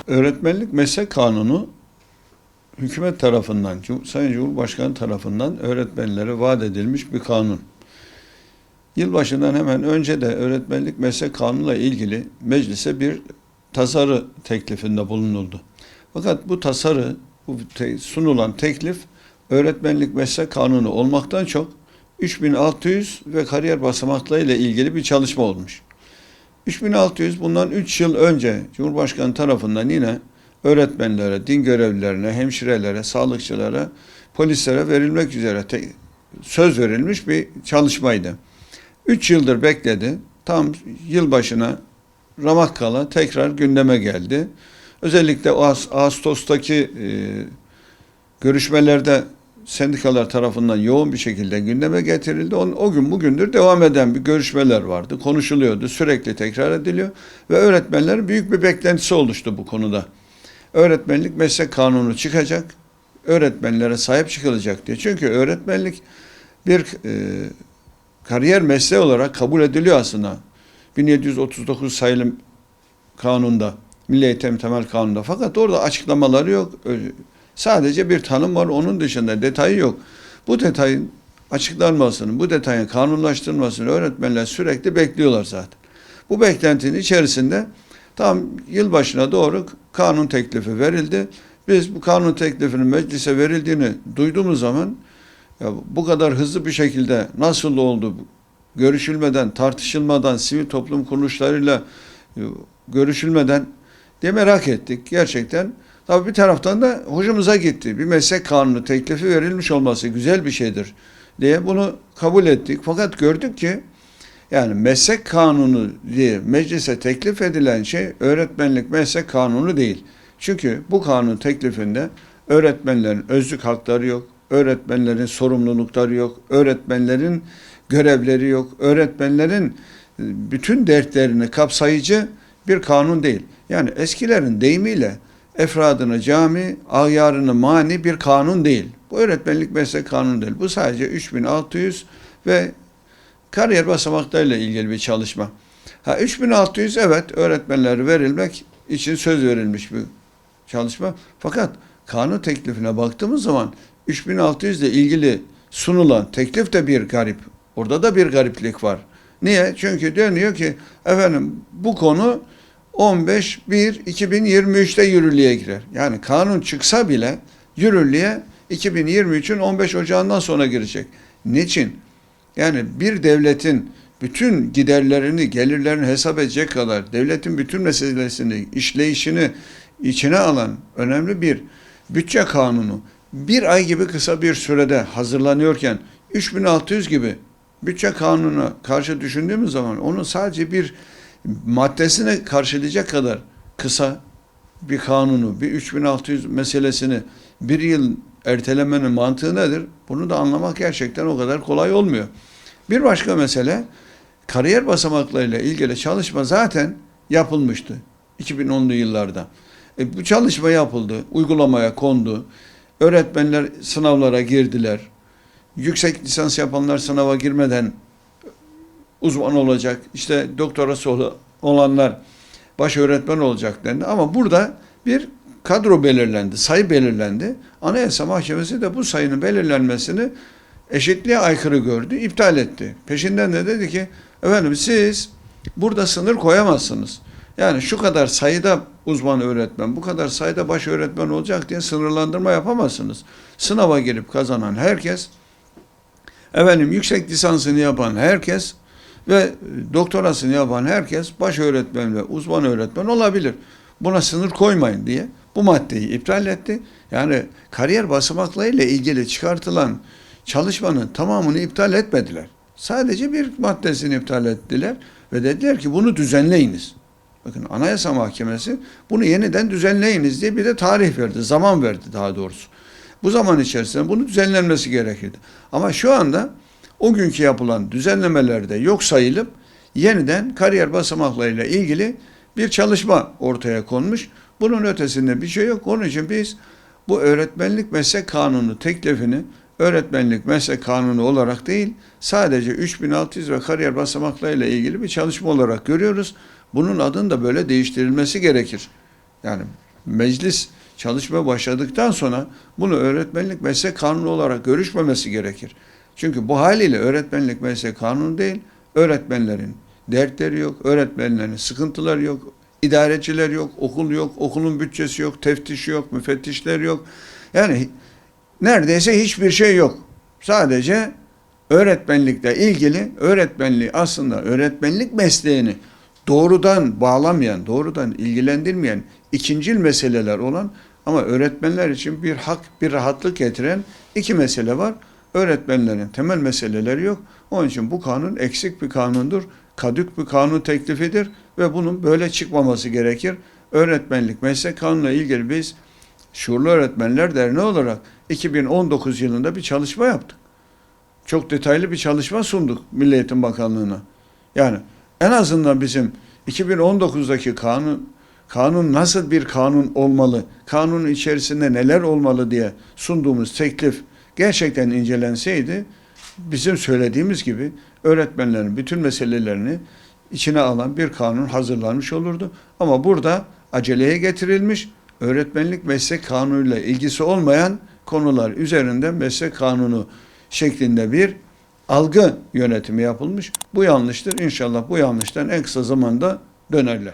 Öğretmenlik Meslek Kanunu hükümet tarafından, Sayın Cumhurbaşkanı tarafından öğretmenlere vaat edilmiş bir kanun. Yılbaşından hemen önce de Öğretmenlik Meslek Kanunu'yla ilgili meclise bir tasarı teklifinde bulunuldu. Fakat bu tasarı, sunulan teklif Öğretmenlik Meslek Kanunu olmaktan çok 3600 ve kariyer basamakları ile ilgili bir çalışma olmuş. 3600 bundan 3 yıl önce Cumhurbaşkanı tarafından yine öğretmenlere, din görevlilerine, hemşirelere, sağlıkçılara, polislere verilmek üzere söz verilmiş bir çalışmaydı. 3 yıldır bekledi. Tam yılbaşına ramak kala tekrar gündeme geldi. Özellikle Ağustos'taki görüşmelerde sendikalar tarafından yoğun bir şekilde gündeme getirildi. O gün bugündür devam eden bir görüşmeler vardı. Konuşuluyordu, sürekli tekrar ediliyor ve öğretmenlerin büyük bir beklentisi oluştu bu konuda. Öğretmenlik Meslek Kanunu çıkacak, öğretmenlere sahip çıkılacak diye. Çünkü öğretmenlik bir kariyer mesleği olarak kabul ediliyor aslında. 1739 sayılı kanunda, Milli Eğitim Temel Kanunu'nda. Fakat orada açıklamaları yok. Sadece bir tanım var, onun dışında detayı yok. Bu detayın açıklanmasını, bu detayın kanunlaştırılmasını öğretmenler sürekli bekliyorlar zaten. Bu beklentinin içerisinde tam yılbaşına doğru kanun teklifi verildi. Biz bu kanun teklifinin meclise verildiğini duyduğumuz zaman ya bu kadar hızlı bir şekilde nasıl oldu, görüşülmeden, tartışılmadan, sivil toplum kuruluşlarıyla görüşülmeden diye merak ettik gerçekten. Tabii bir taraftan da hoşumuza gitti. Bir meslek kanunu teklifi verilmiş olması güzel bir şeydir diye bunu kabul ettik. Fakat gördük ki yani meslek kanunu diye meclise teklif edilen şey öğretmenlik meslek kanunu değil. Çünkü bu kanun teklifinde öğretmenlerin özlük hakları yok, öğretmenlerin sorumlulukları yok, öğretmenlerin görevleri yok, öğretmenlerin bütün dertlerini kapsayıcı bir kanun değil. Yani eskilerin deyimiyle efradını cami, ayarını mani bir kanun değil. Bu öğretmenlik meslek kanunu değil. Bu sadece 3600 ve kariyer basamaklarıyla ilgili bir çalışma. 3600 evet öğretmenlere verilmek için söz verilmiş bir çalışma. Fakat kanun teklifine baktığımız zaman 3600 ile ilgili sunulan teklif de bir garip. Orada da bir gariplik var. Niye? Çünkü deniyor ki efendim bu konu 15.1.2023'te yürürlüğe girer. Yani kanun çıksa bile yürürlüğe 2023'ün 15 Ocağı'ndan sonra girecek. Niçin? Yani bir devletin bütün giderlerini, gelirlerini hesap edecek kadar devletin bütün meselesini, işleyişini içine alan önemli bir bütçe kanunu bir ay gibi kısa bir sürede hazırlanıyorken 3600 gibi bütçe kanununa karşı düşündüğümüz zaman onun sadece bir maddesini karşılayacak kadar kısa bir kanunu, bir 3600 meselesini bir yıl ertelemenin mantığı nedir? Bunu da anlamak gerçekten o kadar kolay olmuyor. Bir başka mesele, kariyer basamaklarıyla ilgili çalışma zaten yapılmıştı 2010'lu yıllarda. Bu çalışma yapıldı, uygulamaya kondu. Öğretmenler sınavlara girdiler. Yüksek lisans yapanlar sınava girmeden uzman olacak. İşte doktorası olanlar baş öğretmen olacak dendi. Ama burada bir kadro belirlendi, sayı belirlendi. Anayasa Mahkemesi de bu sayının belirlenmesini eşitliğe aykırı gördü, iptal etti. Peşinden de dedi ki, efendim siz burada sınır koyamazsınız. Yani şu kadar sayıda uzman öğretmen, bu kadar sayıda baş öğretmen olacak diye sınırlandırma yapamazsınız. Sınava girip kazanan herkes, efendim yüksek lisansını yapan herkes ve doktorasını yapan herkes baş öğretmen ve uzman öğretmen olabilir. Buna sınır koymayın diye bu maddeyi iptal etti. Yani kariyer basamaklarıyla ilgili çıkartılan çalışmanın tamamını iptal etmediler. Sadece bir maddesini iptal ettiler ve dediler ki bunu düzenleyiniz. Bakın Anayasa Mahkemesi bunu yeniden düzenleyiniz diye bir de tarih verdi, zaman verdi daha doğrusu. Bu zaman içerisinde bunu düzenlenmesi gerekirdi. Ama şu anda o günkü yapılan düzenlemelerde yok sayılıp yeniden kariyer basamaklarıyla ilgili bir çalışma ortaya konmuş. Bunun ötesinde bir şey yok. Onun için biz bu öğretmenlik meslek kanunu teklifini öğretmenlik meslek kanunu olarak değil, sadece 3600 ve kariyer basamaklarıyla ilgili bir çalışma olarak görüyoruz. Bunun adının da böyle değiştirilmesi gerekir. Yani meclis çalışma başladıktan sonra bunu öğretmenlik meslek kanunu olarak görüşmemesi gerekir. Çünkü bu haliyle öğretmenlik meslek kanunu değil, öğretmenlerin dertleri yok, öğretmenlerin sıkıntıları yok, idareciler yok, okul yok, okulun bütçesi yok, teftişi yok, müfettişler yok. Yani neredeyse hiçbir şey yok. Sadece öğretmenlikle ilgili, öğretmenliği aslında öğretmenlik mesleğini doğrudan bağlamayan, doğrudan ilgilendirmeyen ikincil meseleler olan ama öğretmenler için bir hak, bir rahatlık getiren iki mesele var. Öğretmenlerin temel meseleleri yok. Onun için bu kanun eksik bir kanundur. Kadük bir kanun teklifidir ve bunun böyle çıkmaması gerekir. Öğretmenlik meslek kanunuyla ilgili biz Şuurlu Öğretmenler Derneği olarak 2019 yılında bir çalışma yaptık. Çok detaylı bir çalışma sunduk Milli Eğitim Bakanlığı'na. Yani en azından bizim 2019'daki kanun nasıl bir kanun olmalı, kanunun içerisinde neler olmalı diye sunduğumuz teklif gerçekten incelenseydi, bizim söylediğimiz gibi öğretmenlerin bütün meselelerini içine alan bir kanun hazırlanmış olurdu. Ama burada aceleye getirilmiş, öğretmenlik meslek kanunuyla ilgisi olmayan konular üzerinde meslek kanunu şeklinde bir algı yönetimi yapılmış. Bu yanlıştır. İnşallah bu yanlıştan en kısa zamanda dönerler.